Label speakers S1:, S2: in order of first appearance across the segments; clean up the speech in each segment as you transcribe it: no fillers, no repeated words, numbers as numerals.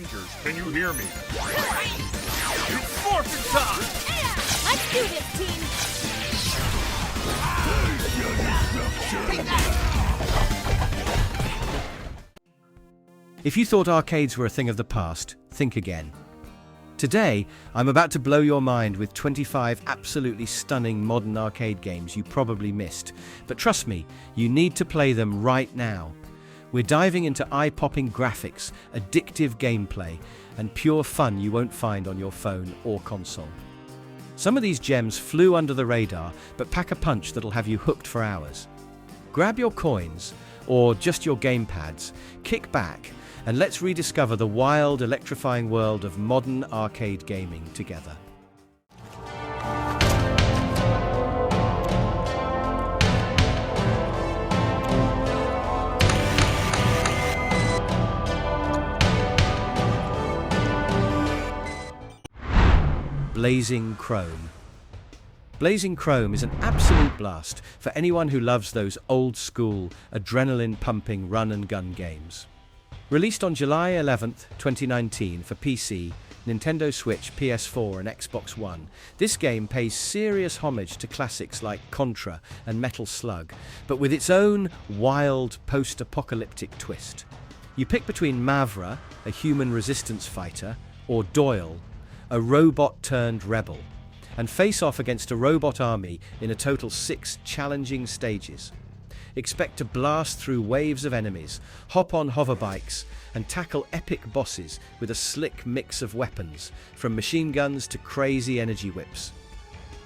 S1: Rangers, can you hear me? It's Morphin time!
S2: Let's do this, team!
S3: If you thought arcades were a thing of the past, think again. Today, I'm about to blow your mind with 25 absolutely stunning modern arcade games you probably missed. But trust me, you need to play them right now. We're diving into eye-popping graphics, addictive gameplay, and pure fun you won't find on your phone or console. Some of these gems flew under the radar, but pack a punch that'll have you hooked for hours. Grab your coins, or just your gamepads, kick back, and let's rediscover the wild, electrifying world of modern arcade gaming together. Blazing Chrome. Blazing Chrome is an absolute blast for anyone who loves those old-school, adrenaline-pumping run-and-gun games. Released on July 11th, 2019 for PC, Nintendo Switch, PS4 and Xbox One, this game pays serious homage to classics like Contra and Metal Slug, but with its own wild post-apocalyptic twist. You pick between Mavra, a human resistance fighter, or Doyle, a robot-turned-rebel, and face off against a robot army in a total 6 challenging stages. Expect to blast through waves of enemies, hop on hoverbikes, and tackle epic bosses with a slick mix of weapons, from machine guns to crazy energy whips.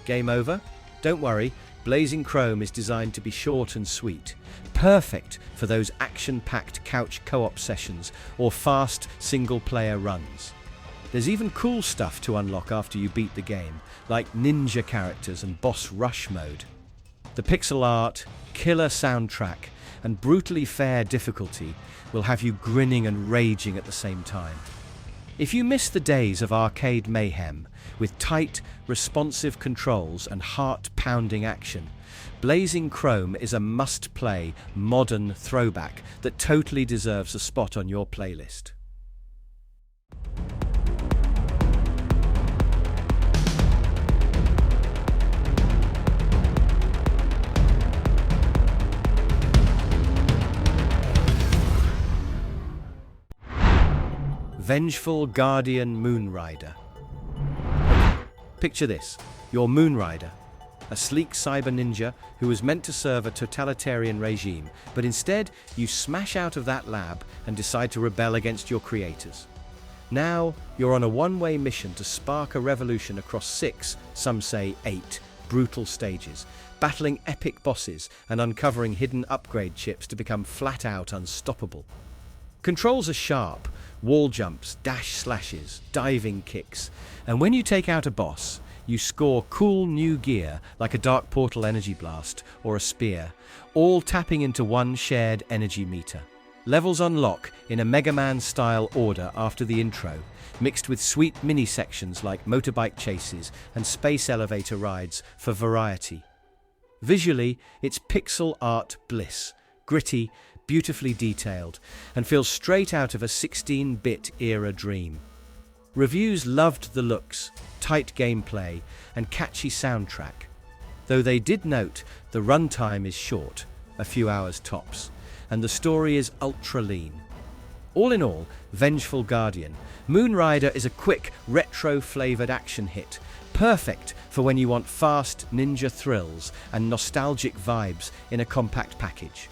S3: Game over? Don't worry, Blazing Chrome is designed to be short and sweet, perfect for those action-packed couch co-op sessions or fast single-player runs. There's even cool stuff to unlock after you beat the game, like ninja characters and boss rush mode. The pixel art, killer soundtrack, and brutally fair difficulty will have you grinning and raging at the same time. If you miss the days of arcade mayhem, with tight, responsive controls and heart-pounding action, Blazing Chrome is a must-play, modern throwback that totally deserves a spot on your playlist. Vengeful Guardian Moonrider. Picture this, you're Moonrider, a sleek cyber ninja who was meant to serve a totalitarian regime, but instead you smash out of that lab and decide to rebel against your creators. Now you're on a one-way mission to spark a revolution across 6, some say 8, brutal stages, battling epic bosses and uncovering hidden upgrade chips to become flat-out unstoppable. Controls are sharp, wall jumps, dash slashes, diving kicks, and when you take out a boss, you score cool new gear like a Dark Portal energy blast or a spear, all tapping into one shared energy meter. Levels unlock in a Mega Man-style order after the intro, mixed with sweet mini-sections like motorbike chases and space elevator rides for variety. Visually, it's pixel art bliss, gritty, beautifully detailed, and feels straight out of a 16-bit era dream. Reviews loved the looks, tight gameplay, and catchy soundtrack, though they did note the runtime is short, a few hours tops, and the story is ultra lean. All in all, Vengeful Guardian, Moonrider is a quick, retro-flavored action hit, perfect for when you want fast ninja thrills and nostalgic vibes in a compact package.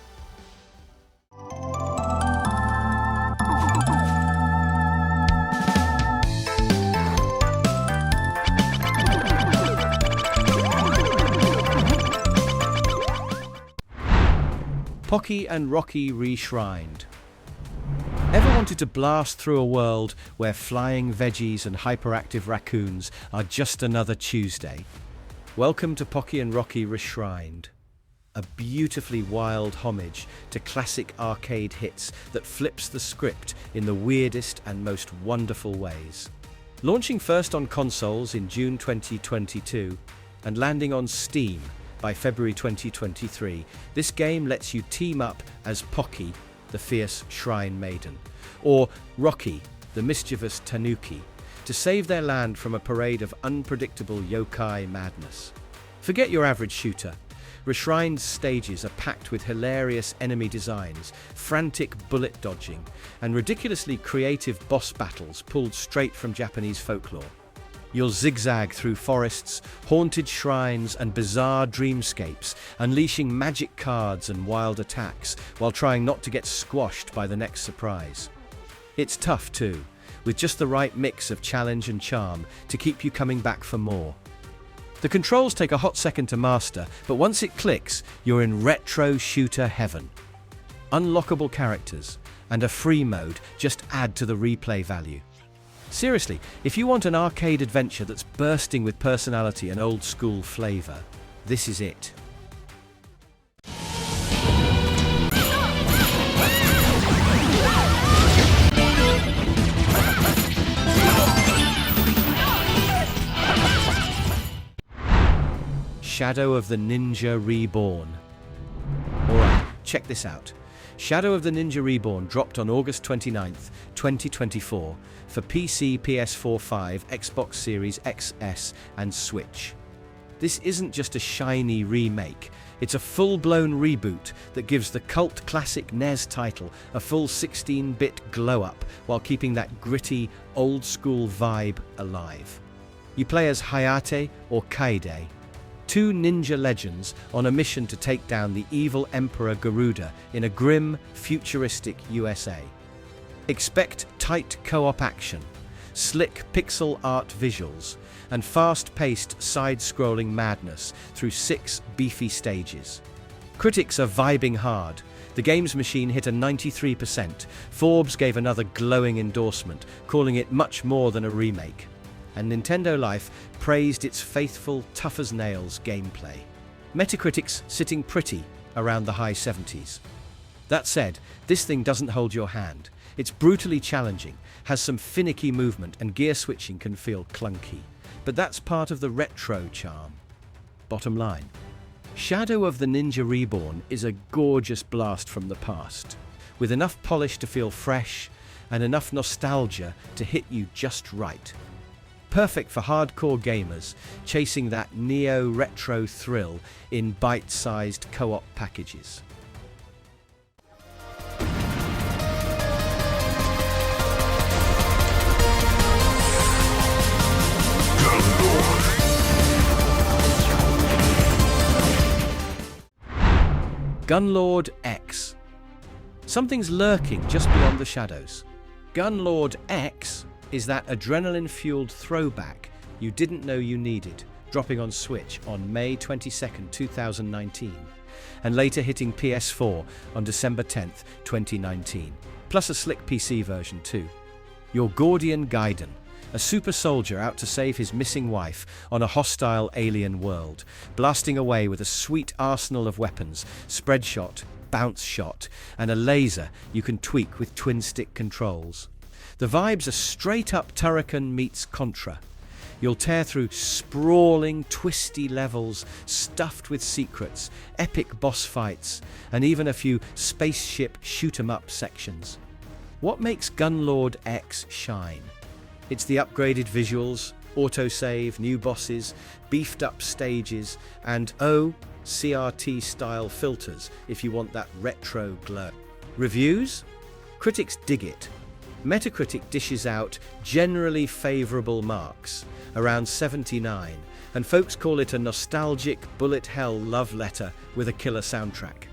S3: Pocky and Rocky Reshrined. Ever wanted to blast through a world where flying veggies and hyperactive raccoons are just another Tuesday? Welcome to Pocky and Rocky Reshrined, a beautifully wild homage to classic arcade hits that flips the script in the weirdest and most wonderful ways. Launching first on consoles in June 2022 and landing on Steam by February 2023, this game lets you team up as Pocky, the fierce shrine maiden, or Rocky, the the mischievous Tanuki, to save their land from a parade of unpredictable yokai madness. Forget your average shooter. Reshrined stages are packed with hilarious enemy designs, frantic bullet dodging, and ridiculously creative boss battles pulled straight from Japanese folklore. You'll zigzag through forests, haunted shrines, and bizarre dreamscapes, unleashing magic cards and wild attacks while trying not to get squashed by the next surprise. It's tough too, with just the right mix of challenge and charm to keep you coming back for more. The controls take a hot second to master, but once it clicks, you're in retro shooter heaven. Unlockable characters and a free mode just add to the replay value. Seriously, if you want an arcade adventure that's bursting with personality and old school flavor, this is it. Shadow of the Ninja Reborn. Alright, check this out. Shadow of the Ninja Reborn dropped on August 29th, 2024 for PC, PS4, 5, Xbox Series XS and Switch. This isn't just a shiny remake, it's a full-blown reboot that gives the cult classic NES title a full 16-bit glow-up while keeping that gritty, old-school vibe alive. You play as Hayate or Kaide, two ninja legends on a mission to take down the evil Emperor Garuda in a grim, futuristic USA. Expect tight co-op action, slick pixel art visuals, and fast-paced side-scrolling madness through 6 beefy stages. Critics are vibing hard. The games machine hit a 93%. Forbes gave another glowing endorsement, calling it much more than a remake. And Nintendo Life praised its faithful, tough-as-nails gameplay. Metacritic's sitting pretty around the high 70s. That said, this thing doesn't hold your hand. It's brutally challenging, has some finicky movement, and gear switching can feel clunky. But that's part of the retro charm. Bottom line, Shadow of the Ninja Reborn is a gorgeous blast from the past, with enough polish to feel fresh and enough nostalgia to hit you just right. Perfect for hardcore gamers chasing that neo-retro thrill in bite-sized co-op packages. Gunlord X. Something's lurking just beyond the shadows. Gunlord X is that adrenaline-fueled throwback you didn't know you needed, dropping on Switch on May 22nd, 2019, and later hitting PS4 on December 10th, 2019, plus a slick PC version too. Your Gordian Gaiden, a super soldier out to save his missing wife on a hostile alien world, blasting away with a sweet arsenal of weapons, spread shot, bounce shot, and a laser you can tweak with twin-stick controls. The vibes are straight-up Turrican meets Contra. You'll tear through sprawling, twisty levels stuffed with secrets, epic boss fights, and even a few spaceship shoot-'em-up sections. What makes Gunlord X shine? It's the upgraded visuals, autosave, new bosses, beefed-up stages, and CRT-style filters if you want that retro glow. Reviews? Critics dig it. Metacritic dishes out generally favourable marks, around 79, and folks call it a nostalgic bullet hell love letter with a killer soundtrack.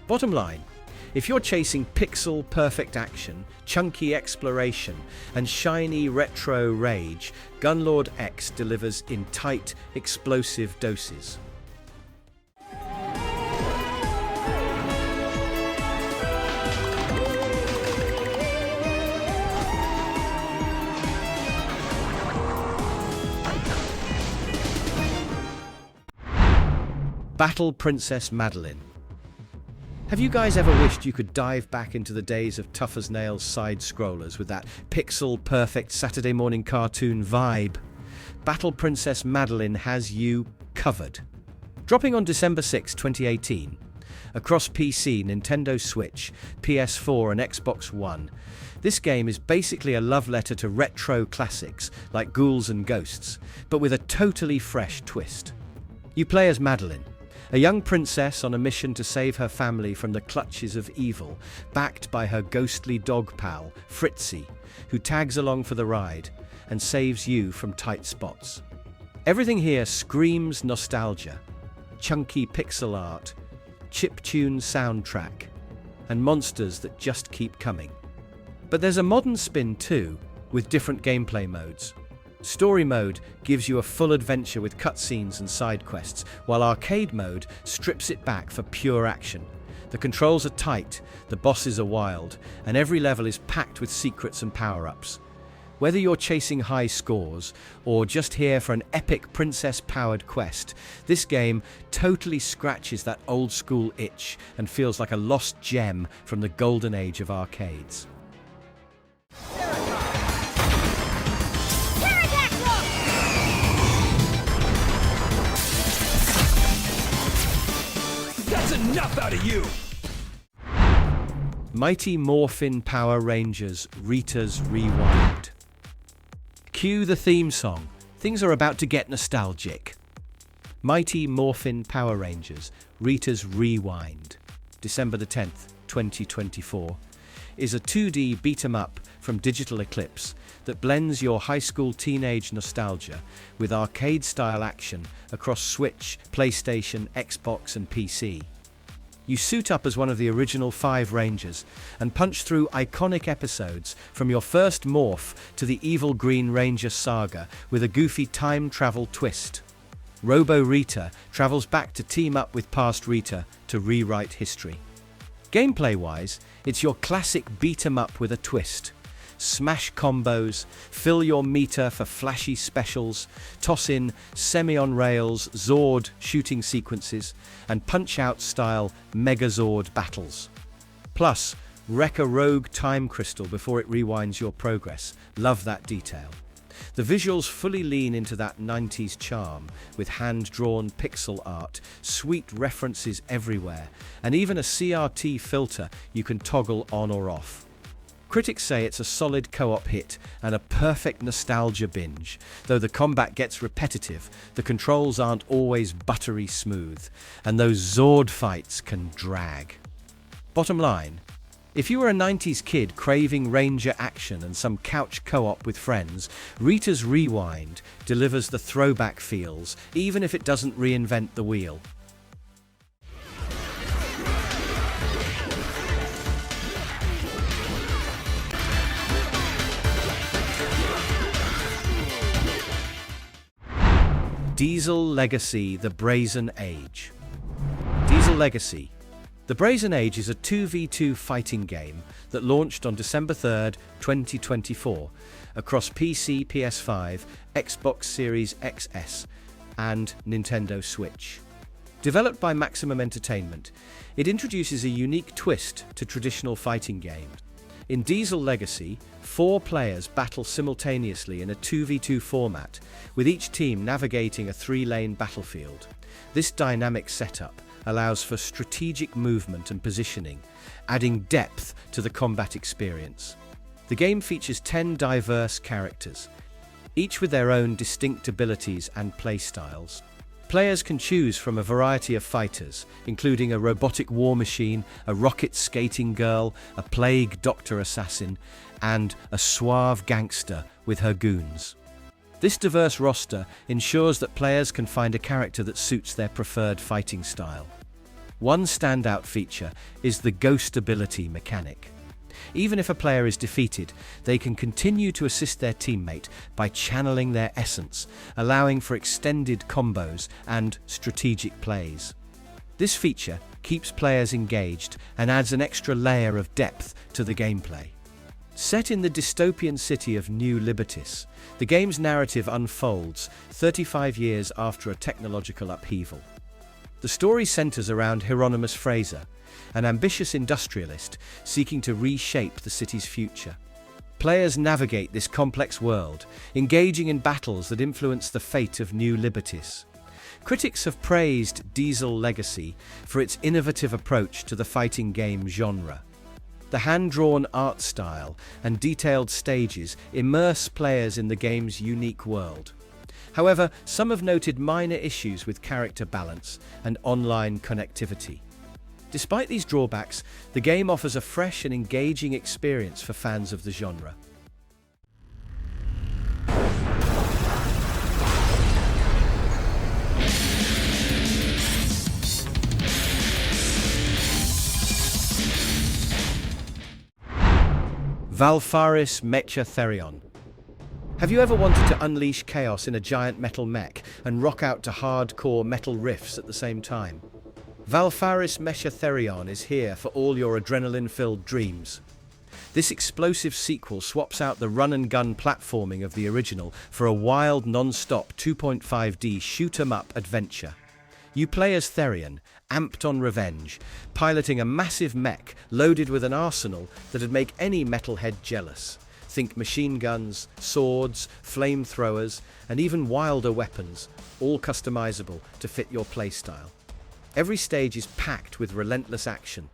S3: Bottom line, if you're chasing pixel-perfect action, chunky exploration, and shiny retro rage, Gunlord X delivers in tight, explosive doses. Battle Princess Madelyn. Have you guys ever wished you could dive back into the days of tough-as-nails side-scrollers with that pixel-perfect Saturday morning cartoon vibe? Battle Princess Madelyn has you covered. Dropping on December 6, 2018, across PC, Nintendo Switch, PS4 and Xbox One. This game is basically a love letter to retro classics like Ghouls and Ghosts, but with a totally fresh twist. You play as Madelyn, a young princess on a mission to save her family from the clutches of evil, backed by her ghostly dog pal, Fritzy, who tags along for the ride and saves you from tight spots. Everything here screams nostalgia, chunky pixel art, chiptune soundtrack, and monsters that just keep coming. But there's a modern spin too, with different gameplay modes. Story mode gives you a full adventure with cutscenes and side quests, while arcade mode strips it back for pure action. The controls are tight, the bosses are wild, and every level is packed with secrets and power-ups. Whether you're chasing high scores or just here for an epic princess-powered quest, this game totally scratches that old-school itch and feels like a lost gem from the golden age of arcades.
S1: That's enough out of you!
S3: Mighty Morphin Power Rangers Rita's Rewind. Cue the theme song. Things are about to get nostalgic. Mighty Morphin Power Rangers Rita's Rewind, December the 10th, 2024, is a 2D beat-em-up from Digital Eclipse that blends your high school teenage nostalgia with arcade-style action across Switch, PlayStation, Xbox and PC. You suit up as one of the original 5 Rangers and punch through iconic episodes from your first morph to the evil Green Ranger saga with a goofy time travel twist. Robo Rita travels back to team up with past Rita to rewrite history. Gameplay-wise, it's your classic beat-em-up with a twist. Smash combos, fill your meter for flashy specials, toss in semi-on-rails Zord shooting sequences, and punch-out style Megazord battles. Plus, wreck a rogue time crystal before it rewinds your progress. Love that detail. The visuals fully lean into that 90s charm, with hand-drawn pixel art, sweet references everywhere, and even a CRT filter you can toggle on or off. Critics say it's a solid co-op hit and a perfect nostalgia binge. Though the combat gets repetitive, the controls aren't always buttery smooth, and those Zord fights can drag. Bottom line, if you were a 90s kid craving Ranger action and some couch co-op with friends, Rita's Rewind delivers the throwback feels, even if it doesn't reinvent the wheel. Diesel Legacy: The Brazen Age. Diesel Legacy: The Brazen Age is a 2v2 fighting game that launched on December 3rd, 2024, across PC, PS5, Xbox Series XS, and Nintendo Switch. Developed by Maximum Entertainment, it introduces a unique twist to traditional fighting games. In Diesel Legacy, 4 players battle simultaneously in a 2v2 format, with each team navigating a 3-lane battlefield. This dynamic setup allows for strategic movement and positioning, adding depth to the combat experience. The game features 10 diverse characters, each with their own distinct abilities and playstyles. Players can choose from a variety of fighters, including a robotic war machine, a rocket skating girl, a plague doctor assassin, and a suave gangster with her goons. This diverse roster ensures that players can find a character that suits their preferred fighting style. One standout feature is the ghost ability mechanic. Even if a player is defeated, they can continue to assist their teammate by channeling their essence, allowing for extended combos and strategic plays. This feature keeps players engaged and adds an extra layer of depth to the gameplay. Set in the dystopian city of New Libertis, the game's narrative unfolds 35 years after a technological upheaval. The story centers around Hieronymus Fraser, an ambitious industrialist seeking to reshape the city's future. Players navigate this complex world, engaging in battles that influence the fate of New Libertis. Critics have praised Diesel Legacy for its innovative approach to the fighting game genre. The hand-drawn art style and detailed stages immerse players in the game's unique world. However, some have noted minor issues with character balance and online connectivity. Despite these drawbacks, the game offers a fresh and engaging experience for fans of the genre. Valfaris Mecha Therion. Have you ever wanted to unleash chaos in a giant metal mech and rock out to hardcore metal riffs at the same time? Valfaris Mecha Therion is here for all your adrenaline-filled dreams. This explosive sequel swaps out the run-and-gun platforming of the original for a wild, non-stop 2.5D shoot-'em-up adventure. You play as Therion, amped on revenge, piloting a massive mech loaded with an arsenal that'd make any metalhead jealous. Think machine guns, swords, flamethrowers, and even wilder weapons, all customizable to fit your playstyle. Every stage is packed with relentless action,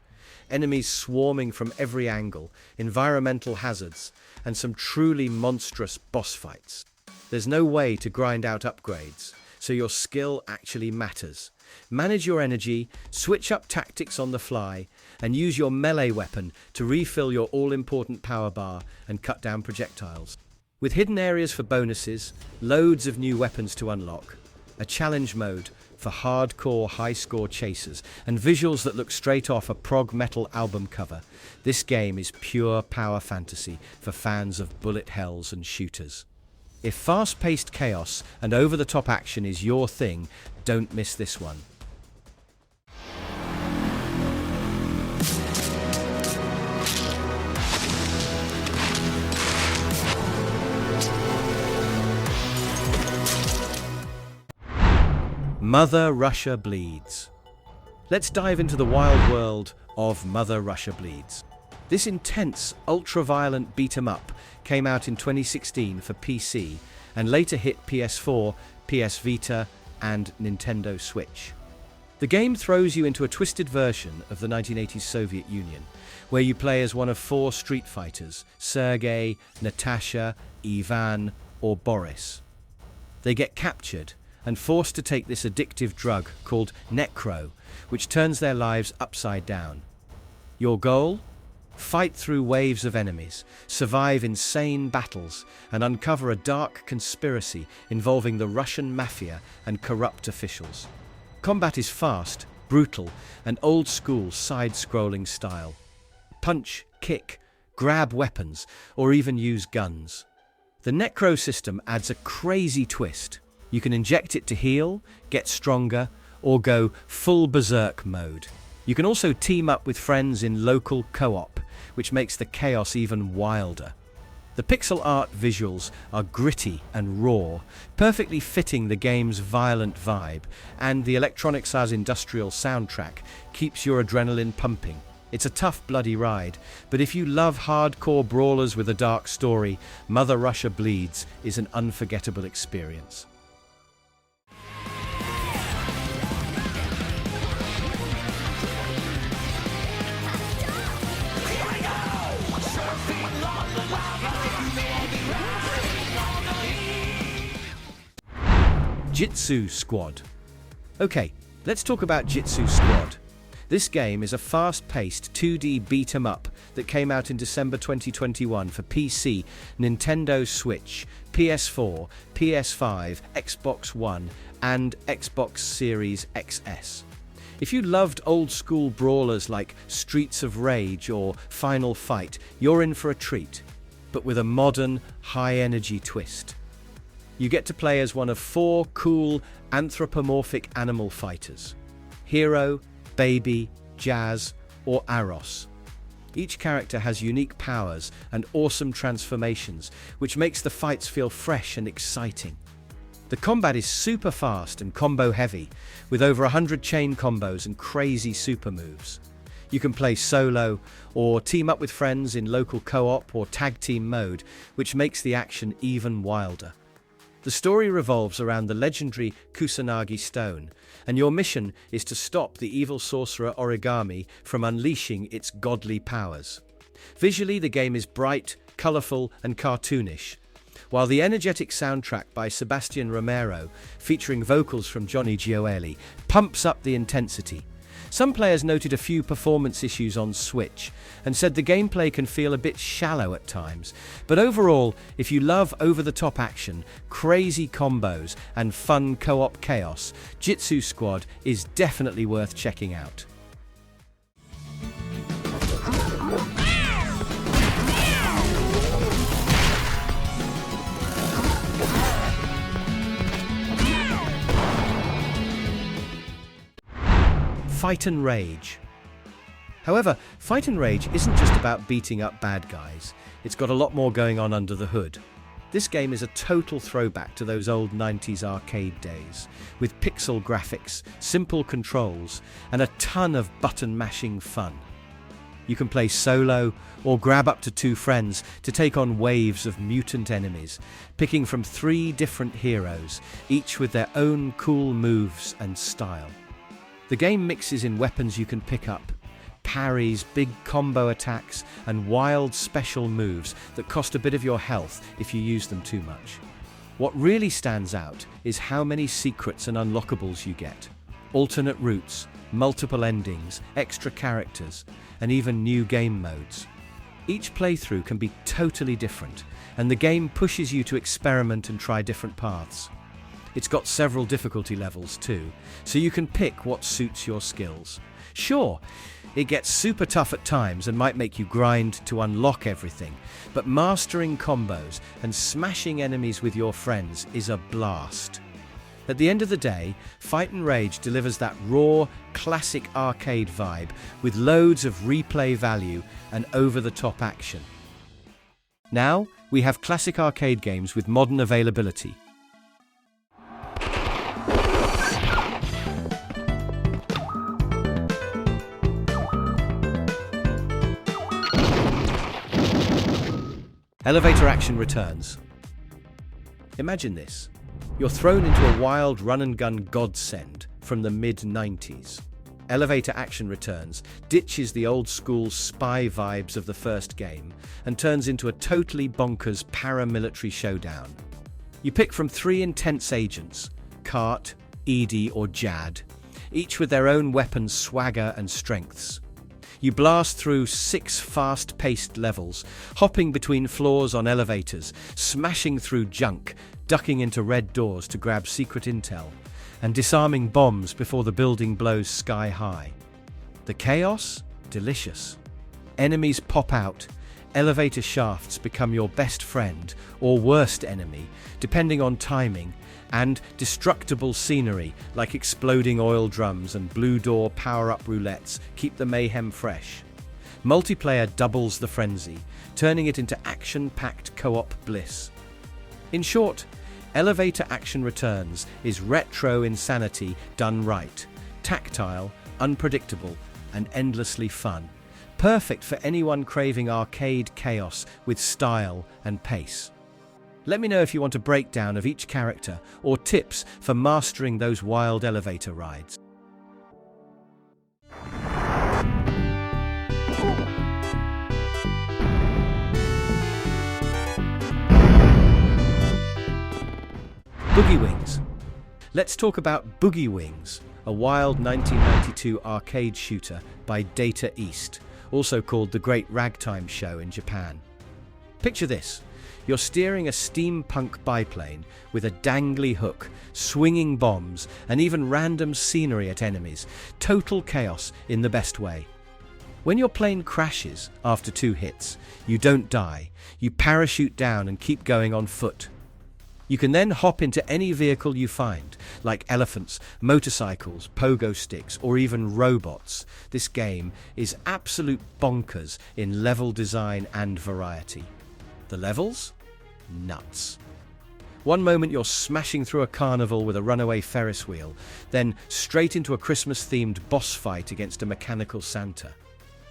S3: enemies swarming from every angle, environmental hazards, and some truly monstrous boss fights. There's no way to grind out upgrades, so your skill actually matters. Manage your energy, switch up tactics on the fly, and use your melee weapon to refill your all-important power bar and cut down projectiles. With hidden areas for bonuses, loads of new weapons to unlock, a challenge mode for hardcore high-score chasers, and visuals that look straight off a prog metal album cover, this game is pure power fantasy for fans of bullet hells and shooters. If fast-paced chaos and over-the-top action is your thing, don't miss this one. Mother Russia Bleeds. Let's dive into the wild world of Mother Russia Bleeds. This intense, ultra-violent beat-em-up came out in 2016 for PC and later hit PS4, PS Vita, and Nintendo Switch. The game throws you into a twisted version of the 1980s Soviet Union, where you play as one of 4 street fighters, Sergei, Natasha, Ivan, or Boris. They get captured and forced to take this addictive drug called Necro, which turns their lives upside down. Your goal? Fight through waves of enemies, survive insane battles, and uncover a dark conspiracy involving the Russian mafia and corrupt officials. Combat is fast, brutal, and old-school side-scrolling style. Punch, kick, grab weapons, or even use guns. The Necro system adds a crazy twist. You can inject it to heal, get stronger, or go full berserk mode. You can also team up with friends in local co-op, which makes the chaos even wilder. The pixel art visuals are gritty and raw, perfectly fitting the game's violent vibe, and the Electronic Arts industrial soundtrack keeps your adrenaline pumping. It's a tough, bloody ride, but if you love hardcore brawlers with a dark story, Mother Russia Bleeds is an unforgettable experience. Jitsu Squad. Okay, let's talk about Jitsu Squad. This game is a fast-paced 2D beat-em-up that came out in December 2021 for PC, Nintendo Switch, PS4, PS5, Xbox One, and Xbox Series XS. If you loved old-school brawlers like Streets of Rage or Final Fight, you're in for a treat, but with a modern, high-energy twist. You get to play as one of 4 cool, anthropomorphic animal fighters: Hero, Baby, Jazz, or Aros. Each character has unique powers and awesome transformations, which makes the fights feel fresh and exciting. The combat is super fast and combo heavy, with over 100 chain combos and crazy super moves. You can play solo or team up with friends in local co-op or tag team mode, which makes the action even wilder. The story revolves around the legendary Kusanagi stone, and your mission is to stop the evil sorcerer Origami from unleashing its godly powers. Visually, the game is bright, colourful, and cartoonish, while the energetic soundtrack by Sebastian Romero, featuring vocals from Johnny Gioeli, pumps up the intensity. Some players noted a few performance issues on Switch and said the gameplay can feel a bit shallow at times. But overall, if you love over-the-top action, crazy combos, and fun co-op chaos, Jitsu Squad is definitely worth checking out. Fight and Rage. However, Fight and Rage isn't just about beating up bad guys. It's got a lot more going on under the hood. This game is a total throwback to those old 90s arcade days, with pixel graphics, simple controls, and a ton of button-mashing fun. You can play solo or grab up to 2 friends to take on waves of mutant enemies, picking from 3 different heroes, each with their own cool moves and style. The game mixes in weapons you can pick up, parries, big combo attacks, and wild special moves that cost a bit of your health if you use them too much. What really stands out is how many secrets and unlockables you get. Alternate routes, multiple endings, extra characters, and even new game modes. Each playthrough can be totally different, and the game pushes you to experiment and try different paths. It's got several difficulty levels too, so you can pick what suits your skills. Sure, it gets super tough at times and might make you grind to unlock everything, but mastering combos and smashing enemies with your friends is a blast. At the end of the day, Fight and Rage delivers that raw, classic arcade vibe with loads of replay value and over-the-top action. Now, we have classic arcade games with modern availability. Elevator action returns. Imagine this. You're thrown into a wild run-and-gun godsend from the mid-90s. Elevator action returns, ditches the old-school spy vibes of the first game, and turns into a totally bonkers paramilitary showdown. You pick from 3 intense agents, Cart, Edie, or Jad, each with their own weapons, swagger, and strengths. You blast through 6 fast-paced levels, hopping between floors on elevators, smashing through junk, ducking into red doors to grab secret intel, and disarming bombs before the building blows sky high. The chaos? Delicious. Enemies pop out, elevator shafts become your best friend or worst enemy, depending on timing, and destructible scenery like exploding oil drums and blue door power-up roulettes keep the mayhem fresh. Multiplayer doubles the frenzy, turning it into action-packed co-op bliss. In short, Elevator Action Returns is retro insanity done right, tactile, unpredictable, and endlessly fun. Perfect for anyone craving arcade chaos with style and pace. Let me know if you want a breakdown of each character or tips for mastering those wild elevator rides. Boogie Wings. Let's talk about Boogie Wings, a wild 1992 arcade shooter by Data East, also called The Great Ragtime Show in Japan. Picture this. You're steering a steampunk biplane with a dangly hook, swinging bombs, and even random scenery at enemies. Total chaos in the best way. When your plane crashes after 2 hits, you don't die. You parachute down and keep going on foot. You can then hop into any vehicle you find, like elephants, motorcycles, pogo sticks, or even robots. This game is absolute bonkers in level design and variety. The levels? Nuts. One moment you're smashing through a carnival with a runaway Ferris wheel, then straight into a Christmas-themed boss fight against a mechanical Santa.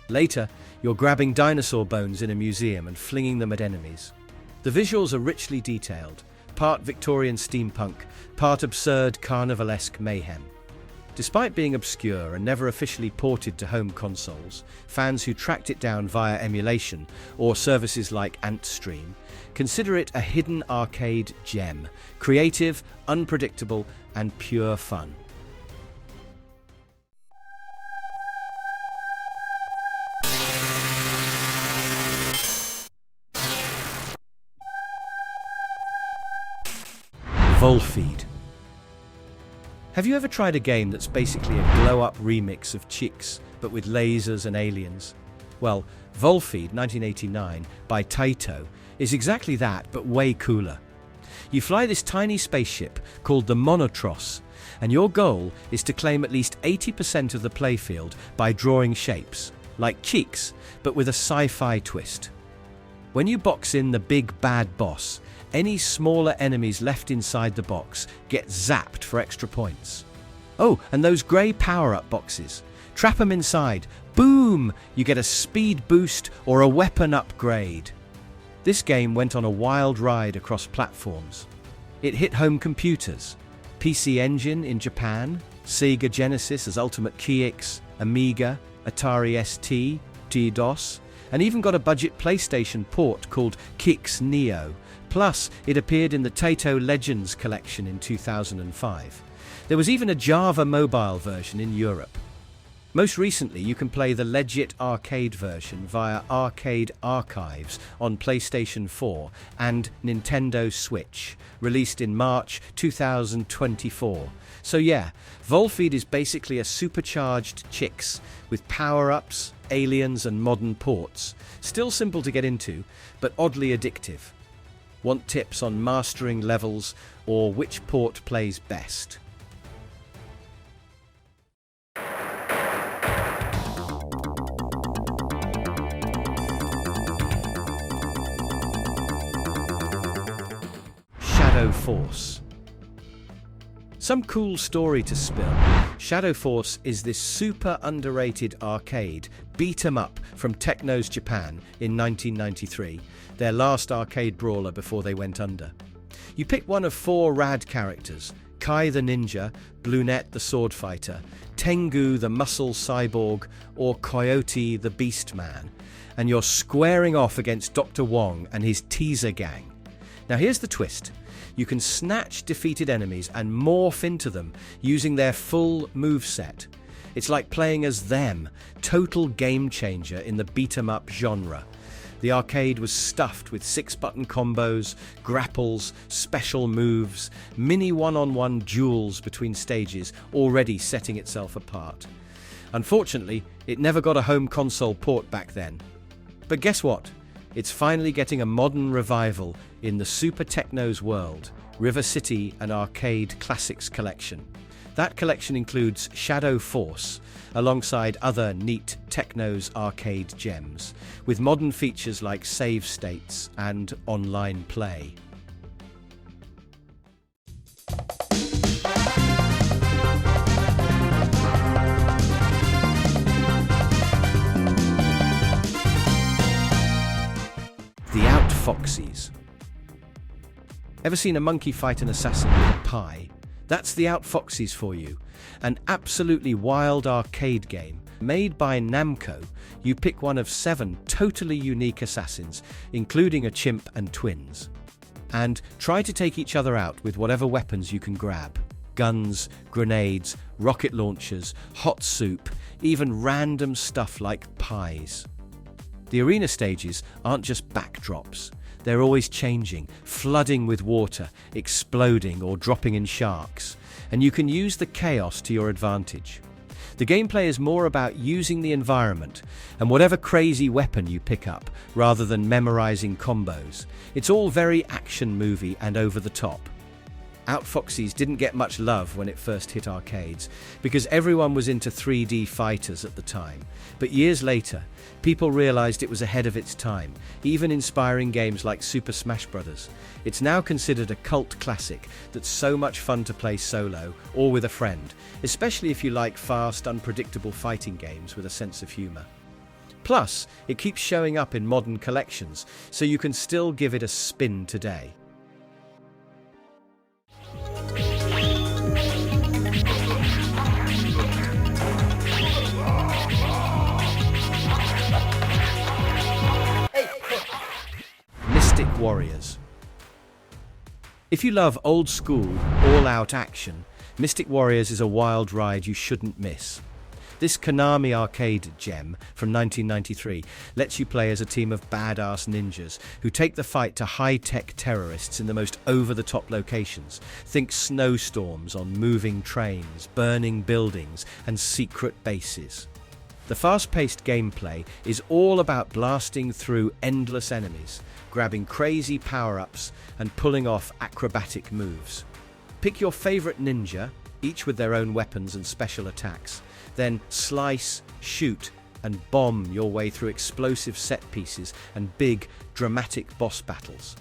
S3: Later, you're grabbing dinosaur bones in a museum and flinging them at enemies. The visuals are richly detailed, part Victorian steampunk, part absurd carnivalesque mayhem. Despite being obscure and never officially ported to home consoles, fans who tracked it down via emulation or services like Antstream consider it a hidden arcade gem, creative, unpredictable, and pure fun. Volfied. Have you ever tried a game that's basically a glow-up remix of Chicks, but with lasers and aliens? Well, Volfied 1989 by Taito is exactly that, but way cooler. You fly this tiny spaceship called the Monotros, and your goal is to claim at least 80% of the playfield by drawing shapes, like Cheeks, but with a sci-fi twist. When you box in the big bad boss, any smaller enemies left inside the box get zapped for extra points. Oh, and those grey power-up boxes. Trap them inside. Boom! You get a speed boost or a weapon upgrade. This game went on a wild ride across platforms. It hit home computers, PC Engine in Japan, Sega Genesis as Ultimate Keyx, Amiga, Atari ST, DOS, and even got a budget PlayStation port called Kix Neo. Plus, it appeared in the Taito Legends collection in 2005. There was even a Java mobile version in Europe. Most recently, you can play the Legit arcade version via Arcade Archives on PlayStation 4 and Nintendo Switch, released in March 2024. So yeah, Volfied is basically a supercharged Chicks with power-ups, aliens and modern ports. Still simple to get into, but oddly addictive. Want tips on mastering levels or which port plays best? Shadow Force. Some cool story to spill. Shadow Force is this super underrated arcade beat-em-up from Techno's Japan in 1993, their last arcade brawler before they went under. You pick one of 4 rad characters: Kai the ninja, Blunette the sword fighter, Tengu the muscle cyborg, or Coyote the beast man, and you're squaring off against Dr. Wong and his teaser gang. Now here's the twist. You can snatch defeated enemies and morph into them using their full moveset. It's like playing as them, total game changer in the beat-em-up genre. The arcade was stuffed with 6-button combos, grapples, special moves, mini one-on-one duels between stages, already setting itself apart. Unfortunately, it never got a home console port back then. But guess what? It's finally getting a modern revival in the Super Techno's world, River City and Arcade Classics Collection. That collection includes Shadow Force, alongside other neat Techno's arcade gems, with modern features like save states and online play. The Outfoxies. Ever seen a monkey fight an assassin with a pie? That's the Outfoxies for you. An absolutely wild arcade game. Made by Namco, you pick one of 7 totally unique assassins, including a chimp and twins. And try to take each other out with whatever weapons you can grab. Guns, grenades, rocket launchers, hot soup, even random stuff like pies. The arena stages aren't just backdrops. They're always changing, flooding with water, exploding or dropping in sharks, and you can use the chaos to your advantage. The gameplay is more about using the environment and whatever crazy weapon you pick up, rather than memorizing combos. It's all very action movie and over the top. Outfoxies didn't get much love when it first hit arcades, because everyone was into 3D fighters at the time. But years later, people realized it was ahead of its time, even inspiring games like Super Smash Bros. It's now considered a cult classic that's so much fun to play solo or with a friend, especially if you like fast, unpredictable fighting games with a sense of humor. Plus, it keeps showing up in modern collections, so you can still give it a spin today. Warriors. If you love old-school, all-out action, Mystic Warriors is a wild ride you shouldn't miss. This Konami arcade gem from 1993 lets you play as a team of badass ninjas who take the fight to high-tech terrorists in the most over-the-top locations. Think snowstorms on moving trains, burning buildings, and secret bases. The fast-paced gameplay is all about blasting through endless enemies, grabbing crazy power-ups, and pulling off acrobatic moves. Pick your favorite ninja, each with their own weapons and special attacks. Then slice, shoot, and bomb your way through explosive set pieces and big, dramatic boss battles.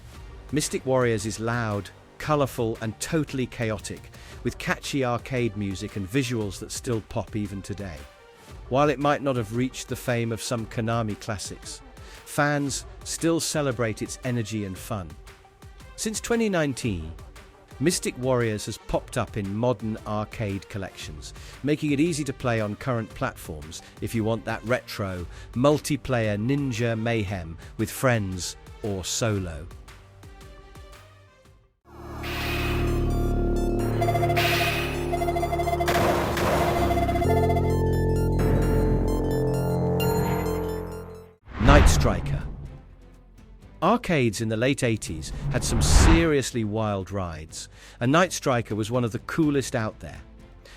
S3: Mystic Warriors is loud, colourful, and totally chaotic, with catchy arcade music and visuals that still pop even today. While it might not have reached the fame of some Konami classics, fans still celebrate its energy and fun. Since 2019, Mystic Warriors has popped up in modern arcade collections, making it easy to play on current platforms if you want that retro, multiplayer ninja mayhem with friends or solo. Night Striker. Arcades in the late 80s had some seriously wild rides, and Night Striker was one of the coolest out there.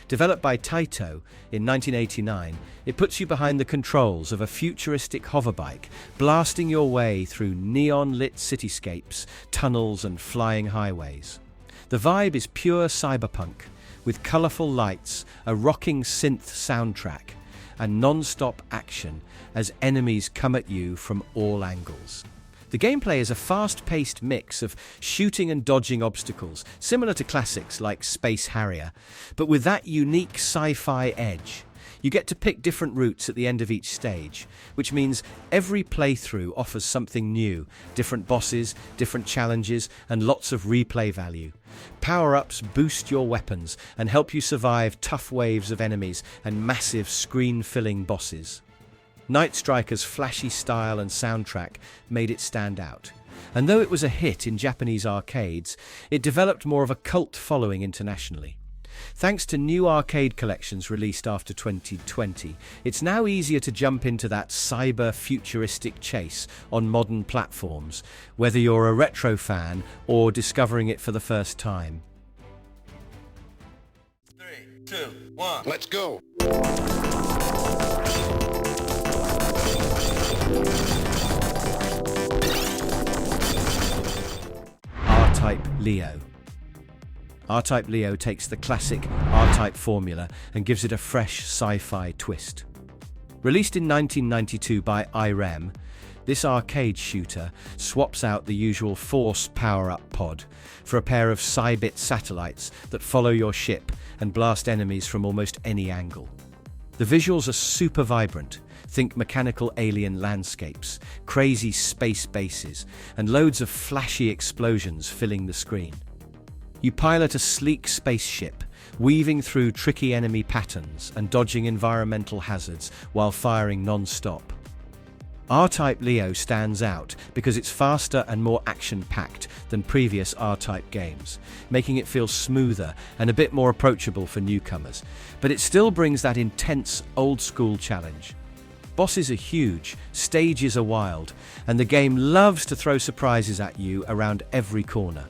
S3: Developed by Taito in 1989, it puts you behind the controls of a futuristic hoverbike, blasting your way through neon-lit cityscapes, tunnels, and flying highways. The vibe is pure cyberpunk, with colourful lights, a rocking synth soundtrack, and non-stop action as enemies come at you from all angles. The gameplay is a fast-paced mix of shooting and dodging obstacles, similar to classics like Space Harrier, but with that unique sci-fi edge. You get to pick different routes at the end of each stage, which means every playthrough offers something new, different bosses, different challenges, and lots of replay value. Power-ups boost your weapons and help you survive tough waves of enemies and massive screen-filling bosses. Night Striker's flashy style and soundtrack made it stand out. And though it was a hit in Japanese arcades, it developed more of a cult following internationally. Thanks to new arcade collections released after 2020, it's now easier to jump into that cyber-futuristic chase on modern platforms, whether you're a retro fan or discovering it for the first time.
S1: 3, 2, 1, let's go!
S3: R-Type Leo. R-Type Leo takes the classic R-Type formula and gives it a fresh sci-fi twist. Released in 1992 by IREM, this arcade shooter swaps out the usual Force power-up pod for a pair of Cybit satellites that follow your ship and blast enemies from almost any angle. The visuals are super vibrant. Think mechanical alien landscapes, crazy space bases, and loads of flashy explosions filling the screen. You pilot a sleek spaceship, weaving through tricky enemy patterns and dodging environmental hazards while firing non-stop. R-Type Leo stands out because it's faster and more action-packed than previous R-Type games, making it feel smoother and a bit more approachable for newcomers, but it still brings that intense, old-school challenge. Bosses are huge, stages are wild, and the game loves to throw surprises at you around every corner.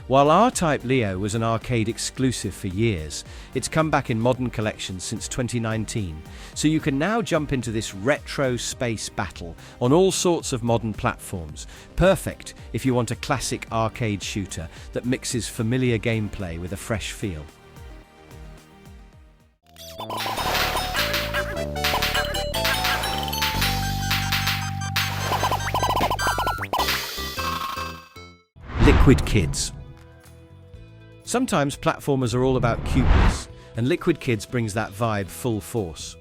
S3: While R-Type Leo was an arcade exclusive for years, it's come back in modern collections since 2019, so you can now jump into this retro space battle on all sorts of modern platforms, perfect if you want a classic arcade shooter that mixes familiar gameplay with a fresh feel. Liquid Kids. Sometimes platformers are all about cuteness, and Liquid Kids brings that vibe full force.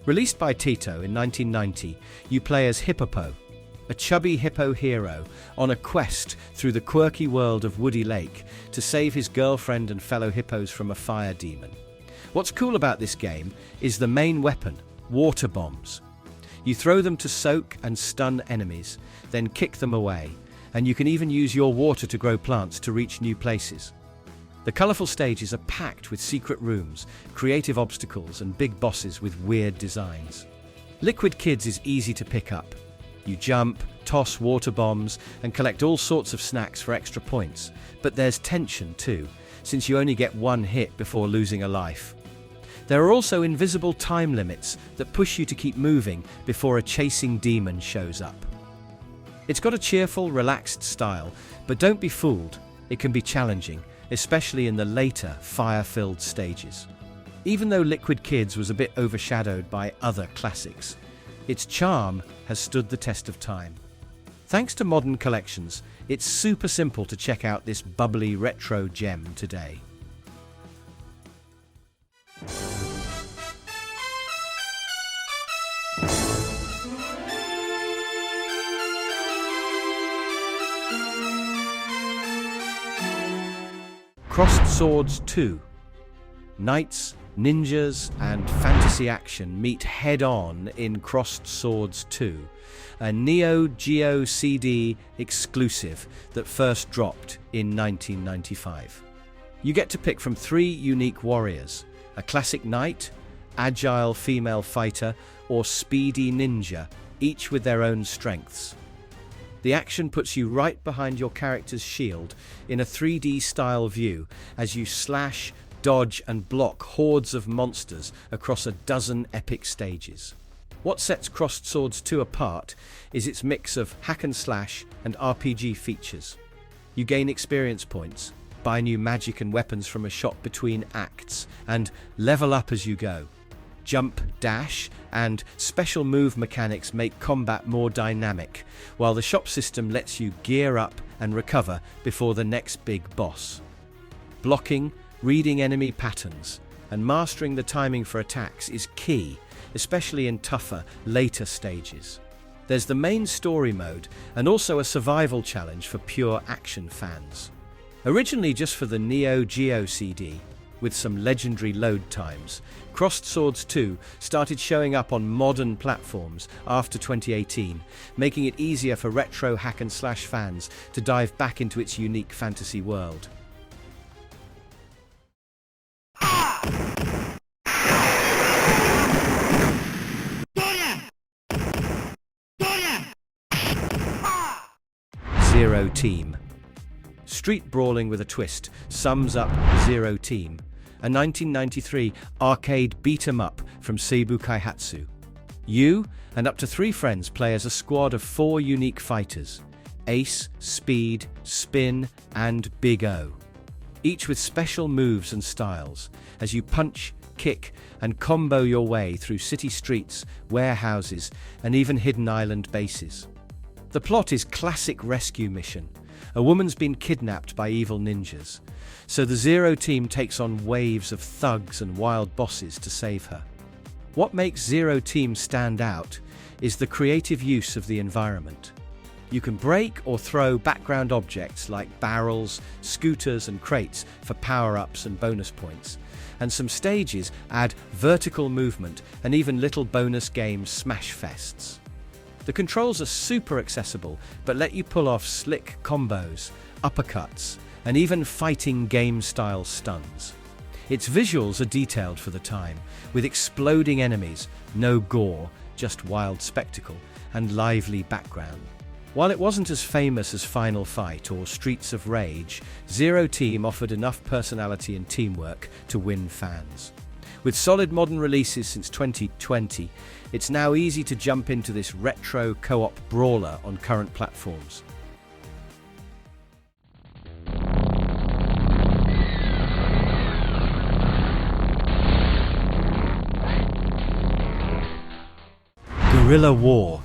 S3: Released by Taito in 1990, you play as Hippopo, a chubby hippo hero on a quest through the quirky world of Woody Lake to save his girlfriend and fellow hippos from a fire demon. What's cool about this game is the main weapon, water bombs. You throw them to soak and stun enemies, then kick them away, and you can even use your water to grow plants to reach new places. The colourful stages are packed with secret rooms, creative obstacles, and big bosses with weird designs. Liquid Kids is easy to pick up. You jump, toss water bombs, and collect all sorts of snacks for extra points. But there's tension too, since you only get one hit before losing a life. There are also invisible time limits that push you to keep moving before a chasing demon shows up. It's got a cheerful, relaxed style, but don't be fooled, it can be challenging, especially in the later, fire-filled stages. Even though Liquid Kids was a bit overshadowed by other classics, its charm has stood the test of time. Thanks to modern collections, it's super simple to check out this bubbly retro gem today. Crossed Swords 2. Knights, ninjas, and fantasy action meet head-on in Crossed Swords 2, a Neo Geo CD exclusive that first dropped in 1995. You get to pick from 3 unique warriors, a classic knight, agile female fighter, or speedy ninja, each with their own strengths. The action puts you right behind your character's shield in a 3D style view as you slash, dodge and block hordes of monsters across a dozen epic stages. What sets Crossed Swords 2 apart is its mix of hack and slash and RPG features. You gain experience points, buy new magic and weapons from a shop between acts, and level up as you go. Jump, dash, and special move mechanics make combat more dynamic, while the shop system lets you gear up and recover before the next big boss. Blocking, reading enemy patterns, and mastering the timing for attacks is key, especially in tougher, later stages. There's the main story mode, and also a survival challenge for pure action fans. Originally just for the Neo Geo CD, with some legendary load times, Crossed Swords 2 started showing up on modern platforms after 2018, making it easier for retro hack-and-slash fans to dive back into its unique fantasy world. Zero Team. Street brawling with a twist sums up Zero Team, a 1993 arcade beat-em-up from Seibu Kaihatsu. You and up to 3 friends play as a squad of 4 unique fighters: Ace, Speed, Spin, and Big O, each with special moves and styles, as you punch, kick, and combo your way through city streets, warehouses, and even hidden island bases. The plot is classic rescue mission. A woman's been kidnapped by evil ninjas, so the Zero Team takes on waves of thugs and wild bosses to save her. What makes Zero Team stand out is the creative use of the environment. You can break or throw background objects like barrels, scooters, and crates for power-ups and bonus points, and some stages add vertical movement and even little bonus game smash fests. The controls are super accessible, but let you pull off slick combos, uppercuts, and even fighting game-style stuns. Its visuals are detailed for the time, with exploding enemies, no gore, just wild spectacle, and lively background. While it wasn't as famous as Final Fight or Streets of Rage, Zero Team offered enough personality and teamwork to win fans. With solid modern releases since 2020, it's now easy to jump into this retro co-op brawler on current platforms. Guerrilla War.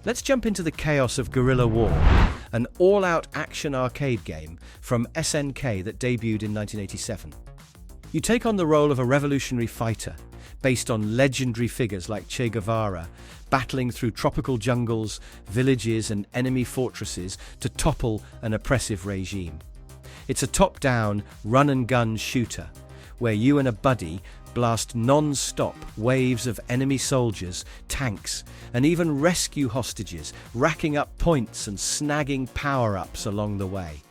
S3: Let's jump into the chaos of Guerrilla War, an all-out action arcade game from SNK that debuted in 1987. You take on the role of a revolutionary fighter, based on legendary figures like Che Guevara, battling through tropical jungles, villages, and enemy fortresses to topple an oppressive regime. It's a top-down, run-and-gun shooter, where you and a buddy blast non-stop waves of enemy soldiers, tanks, and even rescue hostages, racking up points and snagging power-ups along the way.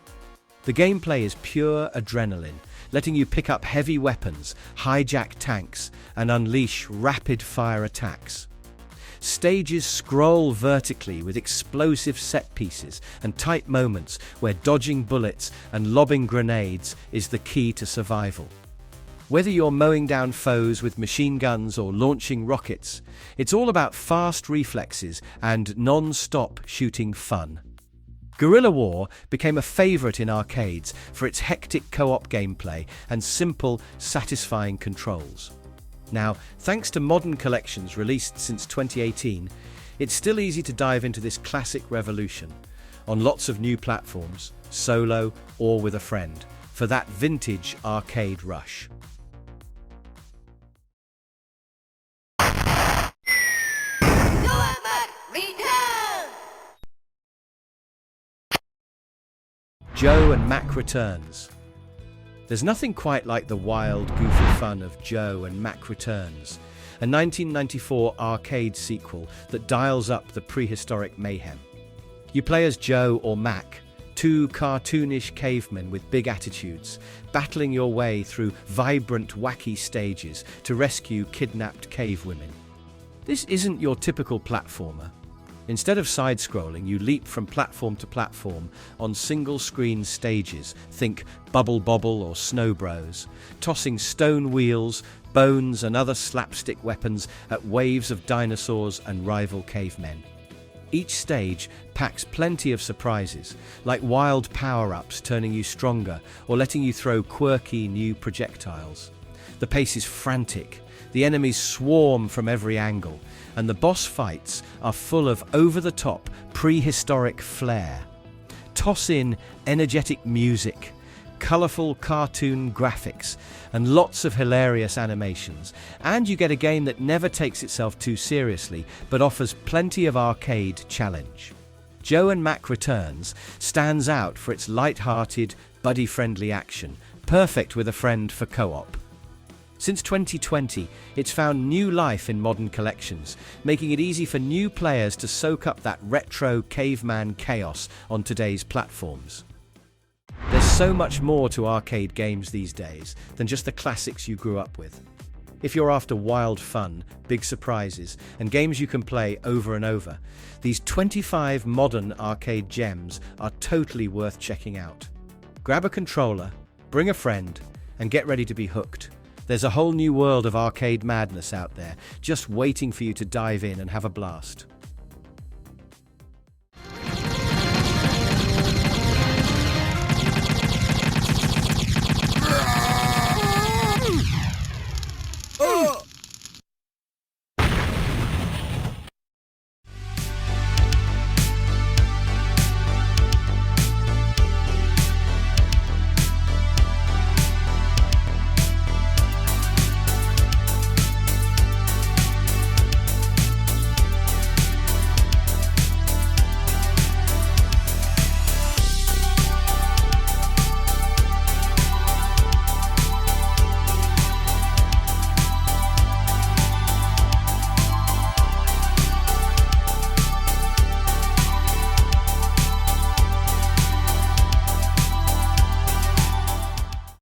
S3: The gameplay is pure adrenaline, letting you pick up heavy weapons, hijack tanks, and unleash rapid-fire attacks. Stages scroll vertically with explosive set pieces and tight moments where dodging bullets and lobbing grenades is the key to survival. Whether you're mowing down foes with machine guns or launching rockets, it's all about fast reflexes and non-stop shooting fun. Guerrilla War became a favourite in arcades for its hectic co-op gameplay and simple, satisfying controls. Now, thanks to modern collections released since 2018, it's still easy to dive into this classic revolution on lots of new platforms, solo or with a friend, for that vintage arcade rush. Joe and Mac returns. There's nothing quite like the wild, goofy fun of Joe and Mac Returns, a 1994 arcade sequel that dials up the prehistoric mayhem. You play as Joe or Mac, two cartoonish cavemen with big attitudes, battling your way through vibrant, wacky stages to rescue kidnapped cave women. This isn't your typical platformer. Instead of side-scrolling, you leap from platform to platform on single-screen stages, think Bubble Bobble or Snow Bros, tossing stone wheels, bones and other slapstick weapons at waves of dinosaurs and rival cavemen. Each stage packs plenty of surprises, like wild power-ups turning you stronger or letting you throw quirky new projectiles. The pace is frantic, the enemies swarm from every angle, and the boss fights are full of over-the-top, prehistoric flair. Toss in energetic music, colourful cartoon graphics, and lots of hilarious animations, and you get a game that never takes itself too seriously, but offers plenty of arcade challenge. Joe and Mac Returns stands out for its light-hearted, buddy-friendly action, perfect with a friend for co-op. Since 2020, it's found new life in modern collections, making it easy for new players to soak up that retro caveman chaos on today's platforms. There's so much more to arcade games these days than just the classics you grew up with. If you're after wild fun, big surprises, and games you can play over and over, these 25 modern arcade gems are totally worth checking out. Grab a controller, bring a friend, and get ready to be hooked. There's a whole new world of arcade madness out there, just waiting for you to dive in and have a blast.